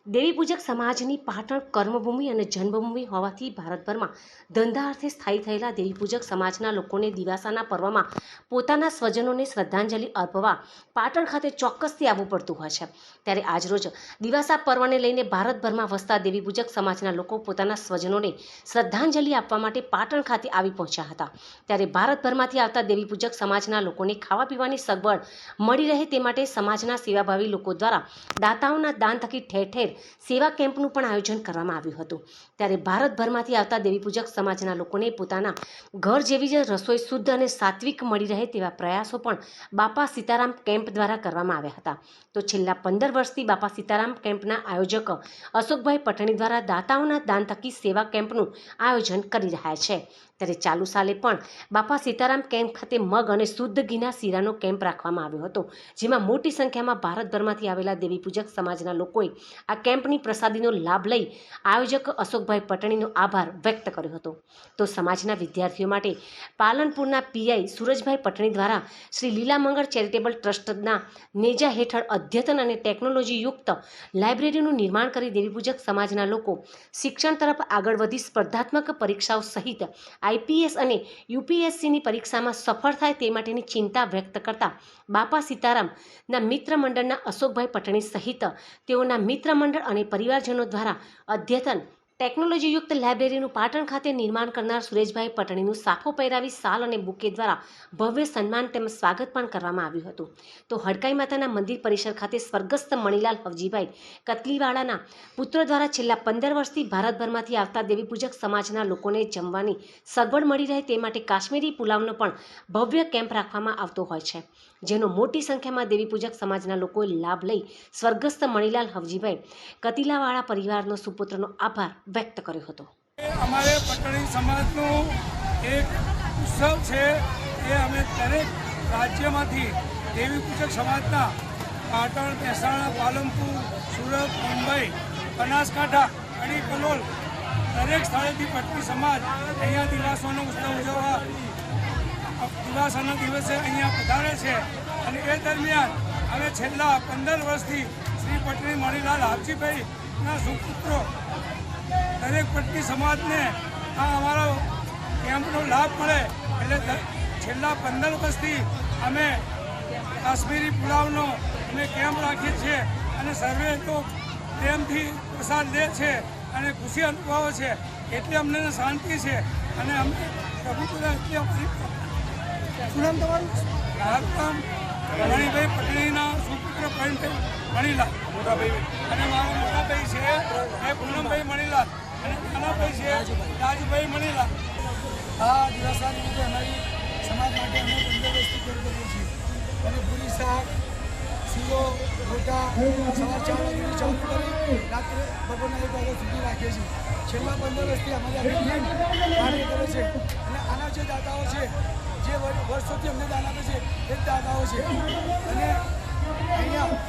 દેવી પૂજક સમાજની પાટણ કર્મભૂમિ અને જન્મભૂમિ હોવાથી ભારતભરમાં ધંધા અર્થે સ્થાયી થયેલા દેવી પૂજક સમાજના લોકોને દિવાસાના પર્વમાં પોતાના સ્વજનોને શ્રદ્ધાંજલિ અર્પવા પાટણ ખાતે ચોક્કસથી આવવું પડતું હોય છે। ત્યારે આજરોજ દિવાસા પર્વને લઈને ભારતભરમાં વસતા દેવી પૂજક સમાજના લોકો પોતાના સ્વજનોને શ્રદ્ધાંજલિ આપવા માટે પાટણ ખાતે આવી પહોંચ્યા હતા। ત્યારે ભારતભરમાંથી આવતા દેવી પૂજક સમાજના લોકોને ખાવા પીવાની સગવડ મળી રહે તે માટે સમાજના સેવાભાવી લોકો દ્વારા દાતાઓના દાન થકી ઠેર ઠેર સેવા કેમ્પનું પણ આયોજન કરવામાં આવ્યું હતું। ત્યારે ભારતભરમાંથી આવતા દેવી પૂજક સમાજના લોકોને પોતાના ઘર જેવી જ રસોઈ શુદ્ધ અને સાત્વિક મળી રહે તેવા પ્રયાસો પણ બાપા સીતારામ કેમ્પ દ્વારા કરવામાં આવ્યા હતા। તો છેલ્લા 15 વર્ષથી બાપા સીતારામ કેમ્પના આયોજક અશોકભાઈ પટણી દ્વારા દાતાઓના દાન થકી સેવા કેમ્પનું આયોજન કરી રહ્યા છે। ત્યારે ચાલુ સાલે પણ બાપા સીતારામ કેમ્પ ખાતે મગ અને શુદ્ધ ઘીના શીરાનો કેમ્પ રાખવામાં આવ્યો હતો, જેમાં મોટી સંખ્યામાં ભારતભરમાંથી આવેલા દેવી પૂજક સમાજના લોકોએ આ કેમ્પની પ્રસાદીનો લાભ લઈ આયોજક અશોકભાઈ પટણીનો આભાર વ્યક્ત કર્યો હતો। તો સમાજના વિદ્યાર્થીઓ માટે પાલનપુરના પીઆઈ સુરજભાઈ પટણી દ્વારા શ્રી લીલામંગળ ચેરિટેબલ ટ્રસ્ટના નેજા હેઠળ અદ્યતન અને ટેકનોલોજી યુક્ત લાઇબ્રેરીનું નિર્માણ કરી દેવી પૂજક સમાજના લોકો શિક્ષણ તરફ આગળ વધી સ્પર્ધાત્મક પરીક્ષાઓ સહિત આઈપીએસ અને યુપીએસસીની પરીક્ષામાં સફળ થાય તે માટેની ચિંતા વ્યક્ત કરતા બાપા સીતારામના મિત્ર મંડળના અશોકભાઈ પટણી સહિત તેઓના મિત્ર મંડળ અને પરિવારજનો દ્વારા અદ્યતન ટેકનોલોજીયુક્ત લાઇબ્રેરીનું પાટણ ખાતે નિર્માણ કરનાર સુરેશભાઈ પટણીનું સાફો પહેરાવી સાલ અને બુકે દ્વારા ભવ્ય સન્માન તેમજ સ્વાગત પણ કરવામાં આવ્યું હતું। તો હડકાઈ માતાના મંદિર પરિસર ખાતે સ્વર્ગસ્થ મણીલાલ હવજીભાઈ કતલીવાળાના પુત્ર દ્વારા છેલ્લા 15 વર્ષથી ભારતભરમાંથી આવતા દેવી પૂજક સમાજના લોકોને જમવાની સગવડ મળી રહે તે માટે કાશ્મીરી પુલાવનો પણ ભવ્ય કેમ્પ રાખવામાં આવતો હોય છે, જેનો મોટી સંખ્યામાં દેવી પૂજક સમાજના લોકોએ લાભ લઈ સ્વર્ગસ્થ મણીલાલ હવજીભાઈ કતીલાવાળા પરિવારનો સુપુત્રનો આભાર વ્યક્ત કર્યો હતો। અમારે પટણી સમાજનું એક ઉત્સવ છે એ અમે દરેક રાજ્યમાંથી દેવી પૂજક સમાજના પાટણ, મહેસાણા, પાલનપુર, સુરત, મુંબઈ, બનાસકાંઠા, કડી, કલોલ દરેક સ્થળેથી પટણી સમાજ અહીંયા દિવાસાનો ઉત્સવ ઉજવવા દિવાસાના દિવસે અહીંયા પધારે છે અને એ દરમિયાન અમે છેલ્લા 15 વર્ષથી શ્રી પટણી મણીલાલ હાજીભાઈના સુપુત્રો દરેક પટણી સમાજને આ અમારો કેમ્પનો લાભ મળે એટલે છેલ્લા 15 વર્ષથી અમે કાશ્મીરી પુલાવનો અમે કેમ્પ રાખીએ છીએ અને સર્વે તો પ્રેમથી પ્રસાદ લે છે અને ખુશી અનુભવે છે, એટલે અમને શાંતિ છે અને અમે પ્રભુપુરા એટલે શું નામ તમારું? મણીભાઈ પટણીના સુપુત્ર પ્રવીણભાઈ મણીલાલ અને મારા મોટાભાઈ છે એ પૂનમભાઈ મણીલાલ અને નાનાભાઈ છે રાજભાઈ મણીલાલ। આ દિવાસા નિમિત્તે અમારી સમાજ માટે અમે 15 વર્ષથી કરીએ છીએ અને પૂરી શાક, શીરો, રોટા સવાર 4 વાગ્યાથી ચાલુ કરી રાત્રે બપોરના 1 વાગ્યા સુધી રાખીએ છીએ। છેલ્લા 15 વર્ષથી અમારી કાર્ય કરે છે અને આના જે દાતાઓ છે જે વર્ષોથી અમને દાન આપે છે એ જ દાતાઓ છે અને અહીંયા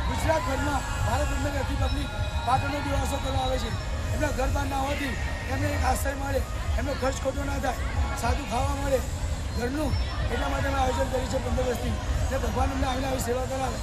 ગુજરાતભરમાં ભારતભરમાં રહેતી પબ્લિક પાટણનો દિવાસો કરવા આવે છે। એમના ઘર બહાર ના હોવાથી એમને એક આશ્રય મળે, એમનો ખર્ચ ખોટો ના થાય, સાદું ખાવા મળે ઘરનું, એટલા માટે અમે આયોજન કર્યું છે 15 વર્ષથી અને ભગવાન અમને આવીને આવી સેવા કરાવે।